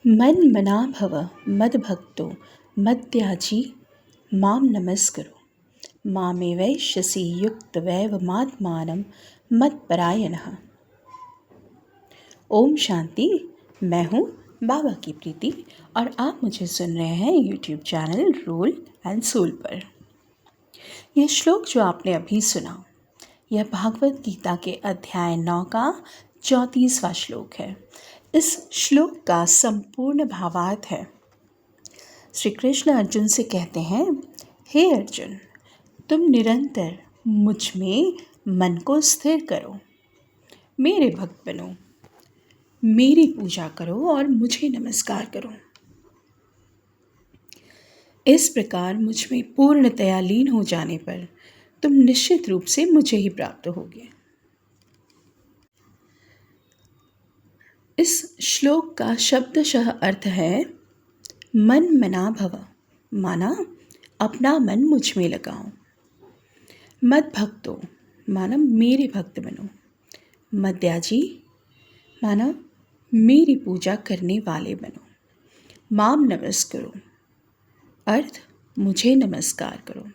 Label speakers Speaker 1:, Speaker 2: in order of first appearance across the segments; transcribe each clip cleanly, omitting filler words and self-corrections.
Speaker 1: मन मना भव मद्भक्तो मद्याजी मां नमस्करो मामेवैष्यसि युक्तवैवमात्मानं मत्परायणः। ओम शांति। मैं हूँ बाबा की प्रीति और आप मुझे सुन रहे हैं YouTube channel role and soul पर। यह श्लोक जो आपने अभी सुना, यह भागवत गीता के अध्याय 9 का 34वां श्लोक है। इस श्लोक का संपूर्ण भावार्थ है, श्री कृष्ण अर्जुन से कहते हैं, हे अर्जुन, तुम निरंतर मुझ में मन को स्थिर करो, मेरे भक्त बनो, मेरी पूजा करो और मुझे नमस्कार करो। इस प्रकार मुझ में पूर्णतया लीन हो जाने पर तुम निश्चित रूप से मुझे ही प्राप्त होगे। इस श्लोक का शब्दशः अर्थ है, मन मना भव, माना अपना मन मुझ में लगाओ। मद भक्तो, माना मेरे भक्त बनो। मद्याजी, माना मेरी पूजा करने वाले बनो। माम नमस्करो, अर्थ मुझे नमस्कार करो।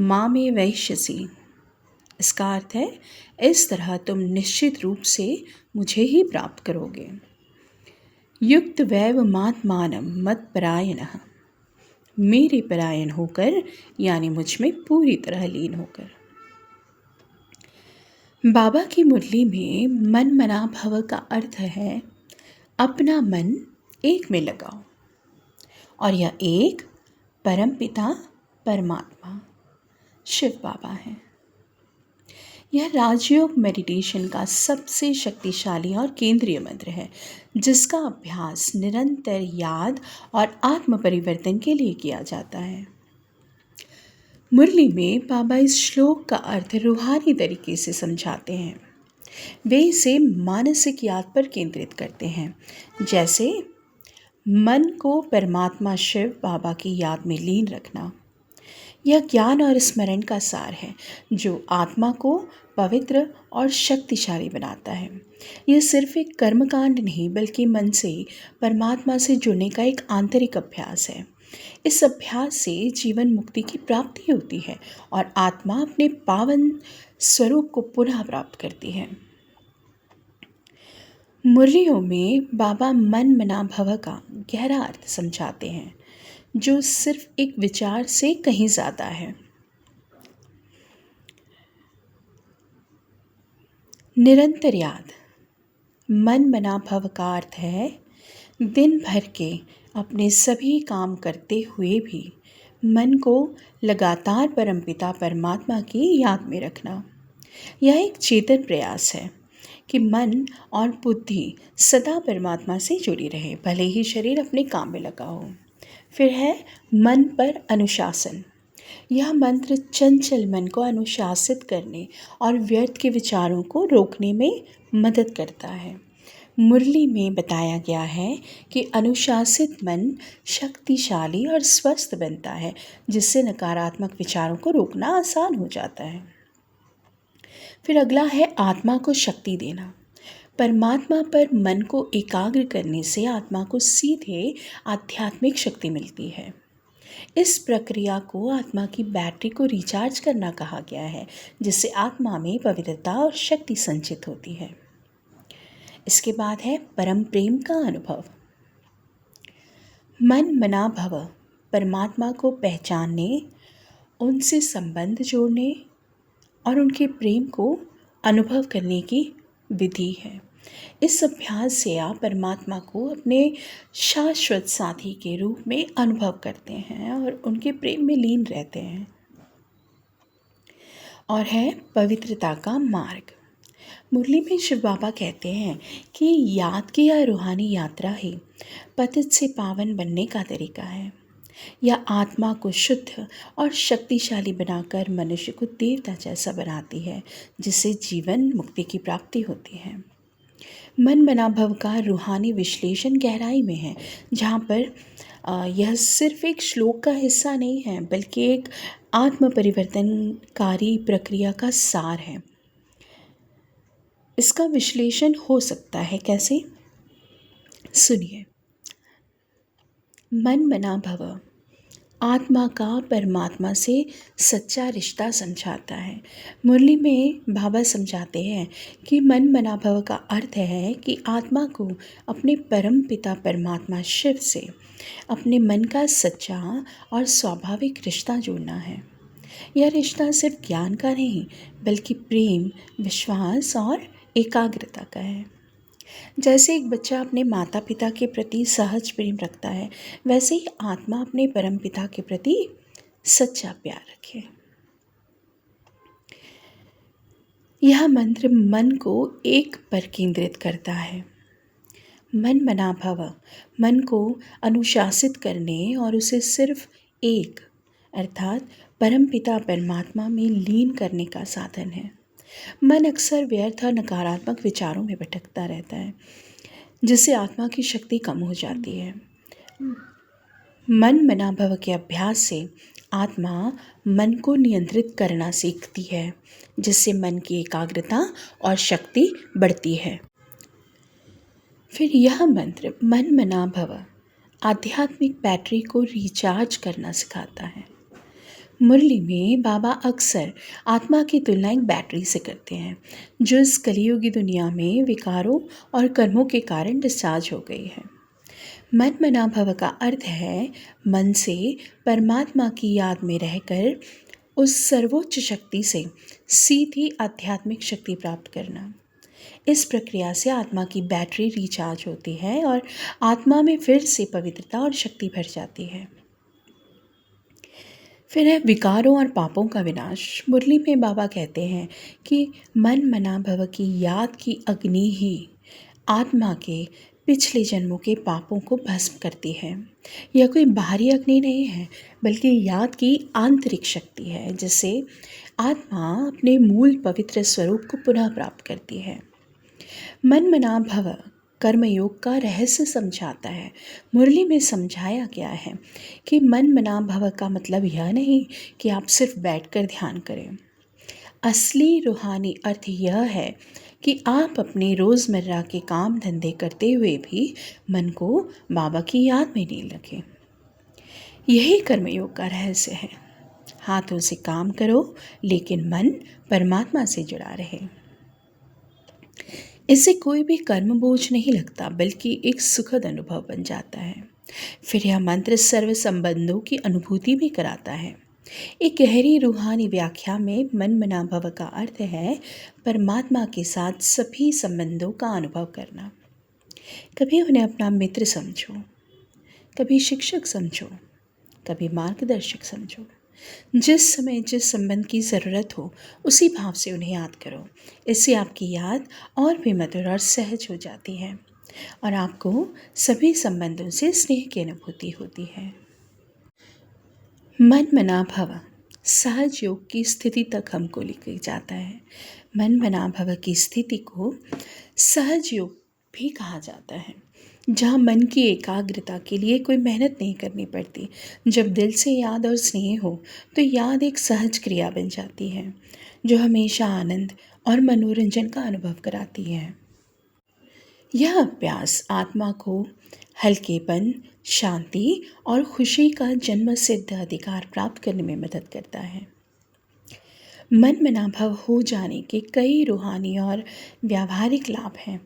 Speaker 1: मामे वैष्यसि, इसका अर्थ है इस तरह तुम निश्चित रूप से मुझे ही प्राप्त करोगे। युक्त वैव मात्मानं मत्परायणः, मेरे परायण होकर यानी मुझ में पूरी तरह लीन होकर। बाबा की मुरली में मन मना भव का अर्थ है अपना मन एक में लगाओ, और यह एक परमपिता परमात्मा शिव बाबा हैं। यह राजयोग मेडिटेशन का सबसे शक्तिशाली और केंद्रीय मंत्र है, जिसका अभ्यास निरंतर याद और आत्म परिवर्तन के लिए किया जाता है। मुरली में बाबा इस श्लोक का अर्थ रूहानी तरीके से समझाते हैं। वे इसे मानसिक याद पर केंद्रित करते हैं, जैसे मन को परमात्मा शिव बाबा की याद में लीन रखना। यह ज्ञान और स्मरण का सार है जो आत्मा को पवित्र और शक्तिशाली बनाता है। यह सिर्फ एक कर्मकांड नहीं, बल्कि मन से परमात्मा से जुड़ने का एक आंतरिक अभ्यास है। इस अभ्यास से जीवन मुक्ति की प्राप्ति होती है और आत्मा अपने पावन स्वरूप को पुनः प्राप्त करती है। मुरलियों में बाबा मन मना भव का गहरा अर्थ समझाते हैं, जो सिर्फ एक विचार से कहीं ज़्यादा है। निरंतर याद। मन मना भव का अर्थ है दिन भर के अपने सभी काम करते हुए भी मन को लगातार परमपिता परमात्मा की याद में रखना। यह एक चेतन प्रयास है कि मन और बुद्धि सदा परमात्मा से जुड़ी रहे, भले ही शरीर अपने काम में लगा हो। फिर है मन पर अनुशासन। यह मंत्र चंचल मन को अनुशासित करने और व्यर्थ के विचारों को रोकने में मदद करता है। मुरली में बताया गया है कि अनुशासित मन शक्तिशाली और स्वस्थ बनता है, जिससे नकारात्मक विचारों को रोकना आसान हो जाता है। फिर अगला है आत्मा को शक्ति देना। परमात्मा पर मन को एकाग्र करने से आत्मा को सीधे आध्यात्मिक शक्ति मिलती है। इस प्रक्रिया को आत्मा की बैटरी को रिचार्ज करना कहा गया है, जिससे आत्मा में पवित्रता और शक्ति संचित होती है। इसके बाद है परम प्रेम का अनुभव। मन मना भव परमात्मा को पहचानने, उनसे संबंध जोड़ने और उनके प्रेम को अनुभव करने की विधि है। इस अभ्यास से आप परमात्मा को अपने शाश्वत साथी के रूप में अनुभव करते हैं और उनके प्रेम में लीन रहते हैं। और है पवित्रता का मार्ग। मुरली में शिव बाबा कहते हैं कि याद की यह रूहानी यात्रा ही पतित से पावन बनने का तरीका है। यह आत्मा को शुद्ध और शक्तिशाली बनाकर मनुष्य को देवता जैसा बनाती है, जिससे जीवन मुक्ति की प्राप्ति होती है। मन मना भव का रूहानी विश्लेषण गहराई में है, जहाँ पर यह सिर्फ एक श्लोक का हिस्सा नहीं है, बल्कि एक आत्म परिवर्तनकारी प्रक्रिया का सार है। इसका विश्लेषण हो सकता है कैसे, सुनिए। मन मना भव आत्मा का परमात्मा से सच्चा रिश्ता समझाता है। मुरली में बाबा समझाते हैं कि मन मना भव का अर्थ है कि आत्मा को अपने परम पिता परमात्मा शिव से अपने मन का सच्चा और स्वाभाविक रिश्ता जोड़ना है। यह रिश्ता सिर्फ ज्ञान का नहीं बल्कि प्रेम, विश्वास और एकाग्रता का है। जैसे एक बच्चा अपने माता पिता के प्रति सहज प्रेम रखता है, वैसे ही आत्मा अपने परम पिता के प्रति सच्चा प्यार रखे। यह मंत्र मन को एक पर केंद्रित करता है। मन मना भव मन को अनुशासित करने और उसे सिर्फ एक अर्थात परम पिता परमात्मा में लीन करने का साधन है। मन अक्सर व्यर्थ और नकारात्मक विचारों में भटकता रहता है, जिससे आत्मा की शक्ति कम हो जाती है। मन मना भव के अभ्यास से आत्मा मन को नियंत्रित करना सीखती है, जिससे मन की एकाग्रता और शक्ति बढ़ती है। फिर यह मंत्र मन मना भव आध्यात्मिक बैटरी को रिचार्ज करना सिखाता है। मुरली में बाबा अक्सर आत्मा की तुलना एक बैटरी से करते हैं, जो इस कलियुगी दुनिया में विकारों और कर्मों के कारण डिस्चार्ज हो गई है। मन मना भव का अर्थ है मन से परमात्मा की याद में रहकर उस सर्वोच्च शक्ति से सीधी आध्यात्मिक शक्ति प्राप्त करना। इस प्रक्रिया से आत्मा की बैटरी रिचार्ज होती है और आत्मा में फिर से पवित्रता और शक्ति भर जाती है। फिर है विकारों और पापों का विनाश। मुरली में बाबा कहते हैं कि मन मना भव की याद की अग्नि ही आत्मा के पिछले जन्मों के पापों को भस्म करती है। यह कोई बाहरी अग्नि नहीं है, बल्कि याद की आंतरिक शक्ति है, जिससे आत्मा अपने मूल पवित्र स्वरूप को पुनः प्राप्त करती है। मन मना भव कर्मयोग का रहस्य समझाता है। मुरली में समझाया गया है कि मन मना भव का मतलब यह नहीं कि आप सिर्फ बैठकर ध्यान करें। असली रूहानी अर्थ यह है कि आप अपने रोज़मर्रा के काम धंधे करते हुए भी मन को बाबा की याद में नहीं रखें। यही कर्मयोग का रहस्य है। हाथों से काम करो, लेकिन मन परमात्मा से जुड़ा रहे। इससे कोई भी कर्म बोझ नहीं लगता, बल्कि एक सुखद अनुभव बन जाता है। फिर यह मंत्र सर्व संबंधों की अनुभूति भी कराता है। एक गहरी रूहानी व्याख्या में मन मना भव का अर्थ है परमात्मा के साथ सभी संबंधों का अनुभव करना। कभी उन्हें अपना मित्र समझो, कभी शिक्षक समझो, कभी मार्गदर्शक समझो। जिस समय जिस संबंध की ज़रूरत हो, उसी भाव से उन्हें याद करो। इससे आपकी याद और भी मधुर और सहज हो जाती है और आपको सभी संबंधों से स्नेह की अनुभूति होती है। मन मना भव सहज योग की स्थिति तक हमको लेकर जाता है। मन मना भव की स्थिति को सहज योग भी कहा जाता है, जहाँ मन की एकाग्रता के लिए कोई मेहनत नहीं करनी पड़ती। जब दिल से याद और स्नेह हो तो याद एक सहज क्रिया बन जाती है, जो हमेशा आनंद और मनोरंजन का अनुभव कराती है। यह अभ्यास आत्मा को हल्केपन, शांति और खुशी का जन्म सिद्ध अधिकार प्राप्त करने में मदद करता है। मन मना भव हो जाने के कई रूहानी और व्यावहारिक लाभ हैं।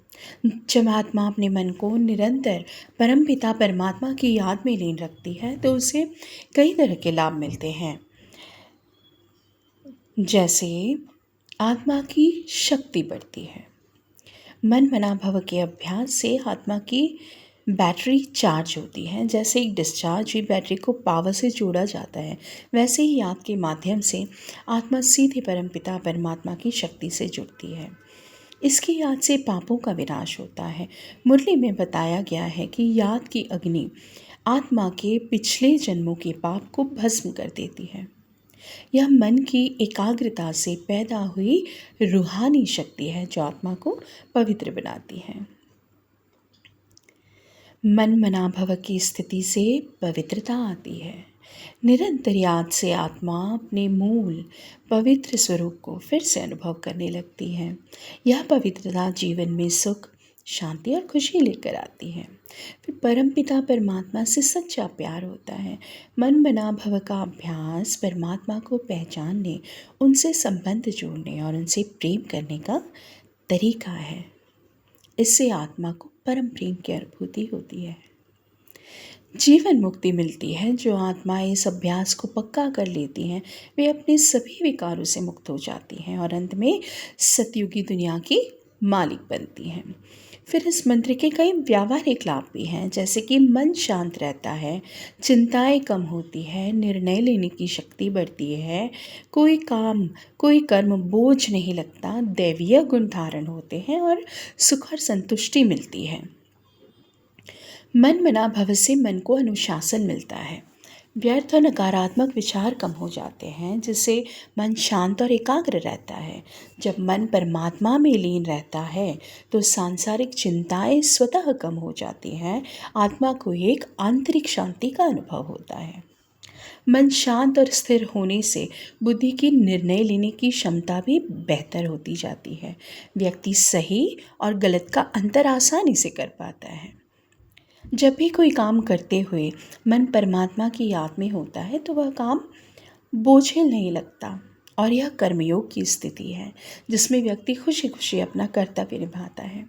Speaker 1: जब आत्मा अपने मन को निरंतर परमपिता परमात्मा की याद में लीन रखती है तो उसे कई तरह के लाभ मिलते हैं, जैसे आत्मा की शक्ति बढ़ती है। मन मना भव के अभ्यास से आत्मा की बैटरी चार्ज होती है। जैसे एक डिस्चार्ज हुई बैटरी को पावर से जोड़ा जाता है, वैसे ही याद के माध्यम से आत्मा सीधे परमपिता परमात्मा की शक्ति से जुड़ती है। इसकी याद से पापों का विनाश होता है। मुरली में बताया गया है कि याद की अग्नि आत्मा के पिछले जन्मों के पाप को भस्म कर देती है। यह मन की एकाग्रता से पैदा हुई रूहानी शक्ति है, जो आत्मा को पवित्र बनाती है। मन मना भव की स्थिति से पवित्रता आती है। निरंतर याद से आत्मा अपने मूल पवित्र स्वरूप को फिर से अनुभव करने लगती है। यह पवित्रता जीवन में सुख, शांति और खुशी लेकर आती है। फिर परमपिता परमात्मा से सच्चा प्यार होता है। मन मना भव का अभ्यास परमात्मा को पहचानने, उनसे संबंध जोड़ने और उनसे प्रेम करने का तरीका है। इससे आत्मा को परम प्रेम की अनुभूति होती है। जीवन मुक्ति मिलती है। जो आत्माएं इस अभ्यास को पक्का कर लेती हैं, वे अपने सभी विकारों से मुक्त हो जाती हैं और अंत में सतयुगी दुनिया की मालिक बनती हैं। फिर इस मंत्र के कई व्यावहारिक लाभ भी हैं, जैसे कि मन शांत रहता है, चिंताएं कम होती है, निर्णय लेने की शक्ति बढ़ती है, कोई कर्म बोझ नहीं लगता, दैवीय गुण धारण होते हैं और सुख और संतुष्टि मिलती है। मन मना भव से मन को अनुशासन मिलता है। व्यर्थ और नकारात्मक विचार कम हो जाते हैं, जिससे मन शांत और एकाग्र रहता है। जब मन परमात्मा में लीन रहता है तो सांसारिक चिंताएं स्वतः कम हो जाती हैं। आत्मा को एक आंतरिक शांति का अनुभव होता है। मन शांत और स्थिर होने से बुद्धि की निर्णय लेने की क्षमता भी बेहतर होती जाती है। व्यक्ति सही और गलत का अंतर आसानी से कर पाता है। जब भी कोई काम करते हुए मन परमात्मा की याद में होता है तो वह काम बोझिल नहीं लगता और यह कर्मयोग की स्थिति है, जिसमें व्यक्ति खुशी खुशी अपना कर्तव्य निभाता है।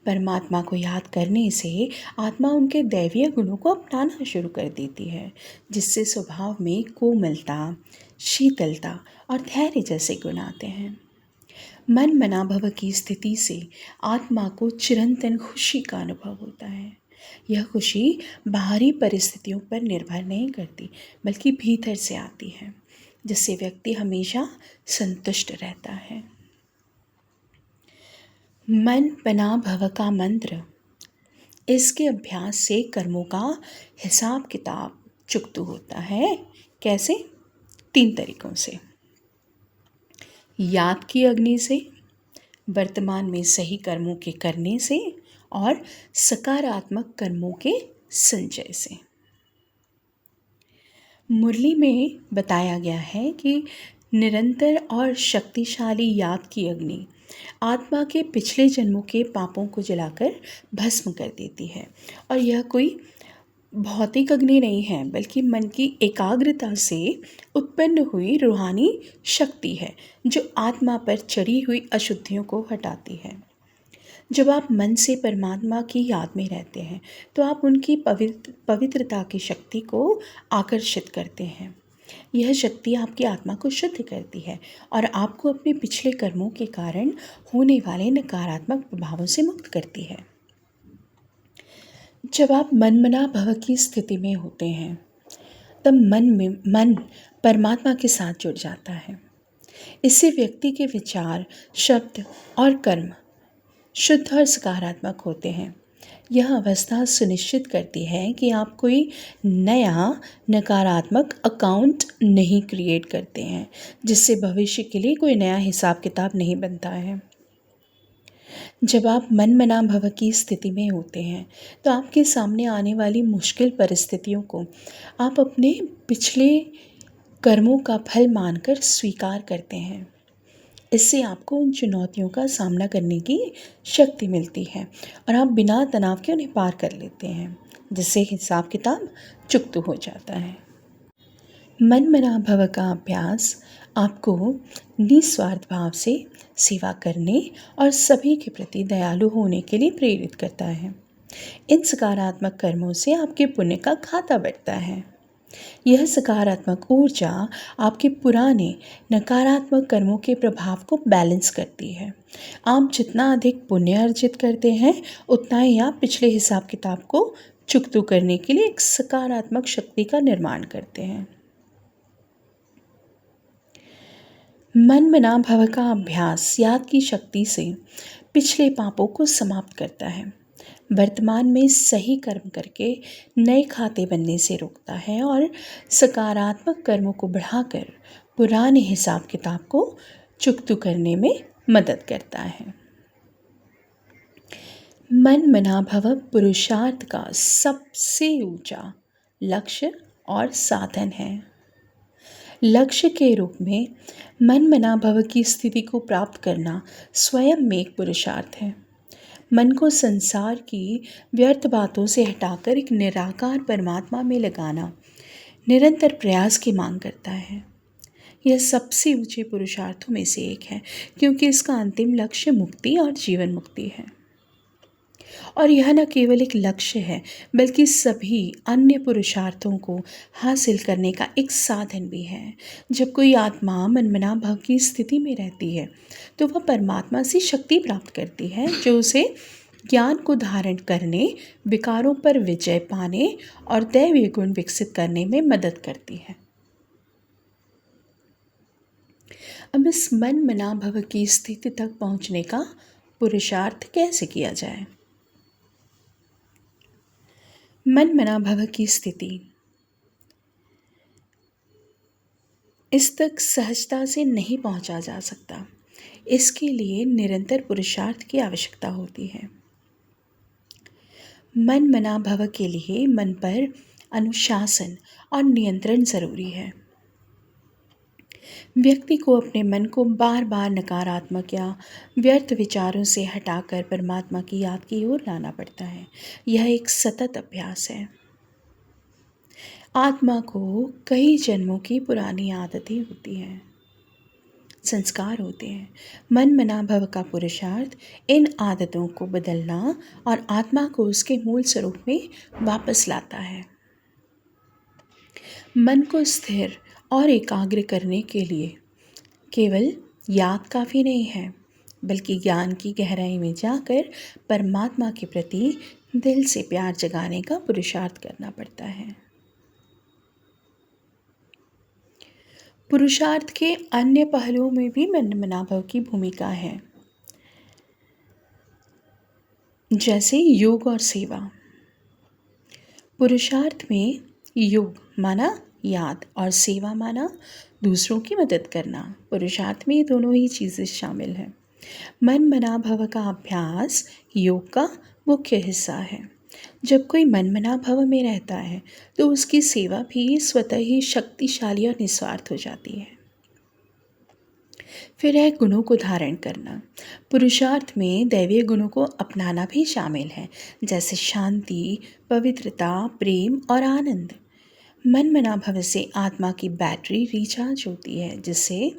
Speaker 1: परमात्मा को याद करने से आत्मा उनके दैवीय गुणों को अपनाना शुरू कर देती है, जिससे स्वभाव में कोमलता, शीतलता और धैर्य जैसे गुण आते हैं। मन मना भव की स्थिति से आत्मा को चिरंतन खुशी का अनुभव होता है। यह खुशी बाहरी परिस्थितियों पर निर्भर नहीं करती, बल्कि भीतर से आती है, जिससे व्यक्ति हमेशा संतुष्ट रहता है। मन बना भव का मंत्र, इसके अभ्यास से कर्मों का हिसाब किताब चुकता होता है। कैसे? 3 तरीकों से। याद की अग्नि से, वर्तमान में सही कर्मों के करने से और सकारात्मक कर्मों के संचय से। मुरली में बताया गया है कि निरंतर और शक्तिशाली याद की अग्नि आत्मा के पिछले जन्मों के पापों को जलाकर भस्म कर देती है और यह कोई भौतिक अग्नि नहीं है, बल्कि मन की एकाग्रता से उत्पन्न हुई रूहानी शक्ति है, जो आत्मा पर चढ़ी हुई अशुद्धियों को हटाती है। जब आप मन से परमात्मा की याद में रहते हैं तो आप उनकी पवित्रता की शक्ति को आकर्षित करते हैं। यह शक्ति आपकी आत्मा को शुद्ध करती है और आपको अपने पिछले कर्मों के कारण होने वाले नकारात्मक प्रभावों से मुक्त करती है। जब आप मनमना भव की स्थिति में होते हैं तब मन परमात्मा के साथ जुड़ जाता है। इससे व्यक्ति के विचार, शब्द और कर्म शुद्ध और सकारात्मक होते हैं। यह अवस्था सुनिश्चित करती है कि आप कोई नया नकारात्मक अकाउंट नहीं क्रिएट करते हैं, जिससे भविष्य के लिए कोई नया हिसाब किताब नहीं बनता है। जब आप मन मना भव की स्थिति में होते हैं तो आपके सामने आने वाली मुश्किल परिस्थितियों को आप अपने पिछले कर्मों का फल मानकर स्वीकार करते हैं। इससे आपको उन चुनौतियों का सामना करने की शक्ति मिलती है और आप बिना तनाव के उन्हें पार कर लेते हैं, जिससे हिसाब किताब चुकता हो जाता है। मन मना भव का अभ्यास आपको निस्वार्थ भाव से सेवा करने और सभी के प्रति दयालु होने के लिए प्रेरित करता है। इन सकारात्मक कर्मों से आपके पुण्य का खाता बढ़ता है। यह सकारात्मक ऊर्जा आपके पुराने नकारात्मक कर्मों के प्रभाव को बैलेंस करती है। आप जितना अधिक पुण्य अर्जित करते हैं, उतना ही आप पिछले हिसाब किताब को चुकता करने के लिए एक सकारात्मक शक्ति का निर्माण करते हैं। मन मना भव का अभ्यास याद की शक्ति से पिछले पापों को समाप्त करता है। वर्तमान में सही कर्म करके नए खाते बनने से रोकता है और सकारात्मक कर्मों को बढ़ाकर पुराने हिसाब किताब को चुकता करने में मदद करता है। मन मना भव पुरुषार्थ का सबसे ऊंचा लक्ष्य और साधन है। लक्ष्य के रूप में मन मना भव की स्थिति को प्राप्त करना स्वयं में एक पुरुषार्थ है। मन को संसार की व्यर्थ बातों से हटाकर एक निराकार परमात्मा में लगाना निरंतर प्रयास की मांग करता है। यह सबसे ऊंचे पुरुषार्थों में से एक है, क्योंकि इसका अंतिम लक्ष्य मुक्ति और जीवन मुक्ति है। और यह न केवल एक लक्ष्य है, बल्कि सभी अन्य पुरुषार्थों को हासिल करने का एक साधन भी है। जब कोई आत्मा मनमना भाव की स्थिति में रहती है, तो वह परमात्मा से शक्ति प्राप्त करती है, जो उसे ज्ञान को धारण करने, विकारों पर विजय पाने और दैवीय गुण विकसित करने में मदद करती है। अब इस मन मना भव की स्थिति तक पहुंचने का पुरुषार्थ कैसे किया जाए? मन मना भव की स्थिति, इस तक सहजता से नहीं पहुंचा जा सकता। इसके लिए निरंतर पुरुषार्थ की आवश्यकता होती है। मन मना भव के लिए मन पर अनुशासन और नियंत्रण जरूरी है। व्यक्ति को अपने मन को बार बार नकारात्मक या व्यर्थ विचारों से हटाकर परमात्मा की याद की ओर लाना पड़ता है। यह एक सतत अभ्यास है। आत्मा को कई जन्मों की पुरानी आदतें होती हैं, संस्कार होते हैं। मन मना भव का पुरुषार्थ इन आदतों को बदलना और आत्मा को उसके मूल स्वरूप में वापस लाता है। मन को स्थिर और एकाग्र करने के लिए केवल याद काफ़ी नहीं है, बल्कि ज्ञान की गहराई में जाकर परमात्मा के प्रति दिल से प्यार जगाने का पुरुषार्थ करना पड़ता है। पुरुषार्थ के अन्य पहलुओं में भी मन मना भव की भूमिका है, जैसे योग और सेवा। पुरुषार्थ में योग माना याद और सेवा माना दूसरों की मदद करना। पुरुषार्थ में ये दोनों ही चीज़ें शामिल हैं। मन मना भव का अभ्यास योग का मुख्य हिस्सा है। जब कोई मन मना भव में रहता है, तो उसकी सेवा भी स्वतः ही शक्तिशाली और निस्वार्थ हो जाती है। फिर है गुणों को धारण करना। पुरुषार्थ में दैवीय गुणों को अपनाना भी शामिल है, जैसे शांति, पवित्रता, प्रेम और आनंद। मन मना भव से आत्मा की बैटरी रिचार्ज होती है, जिससे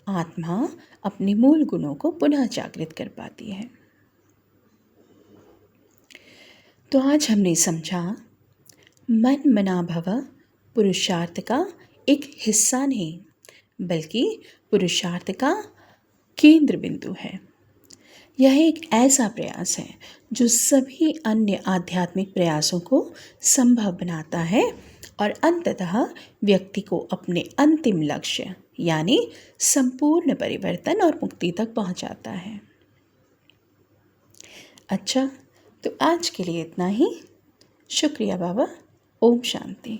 Speaker 1: आत्मा अपने मूल गुणों को पुनः जागृत कर पाती है। तो आज हमने समझा, मन मना भव पुरुषार्थ का एक हिस्सा नहीं, बल्कि पुरुषार्थ का केंद्र बिंदु है। यह एक ऐसा प्रयास है जो सभी अन्य आध्यात्मिक प्रयासों को संभव बनाता है और अंततः व्यक्ति को अपने अंतिम लक्ष्य यानी संपूर्ण परिवर्तन और मुक्ति तक पहुंचाता है। अच्छा, तो आज के लिए इतना ही। शुक्रिया बाबा। ओम शांति।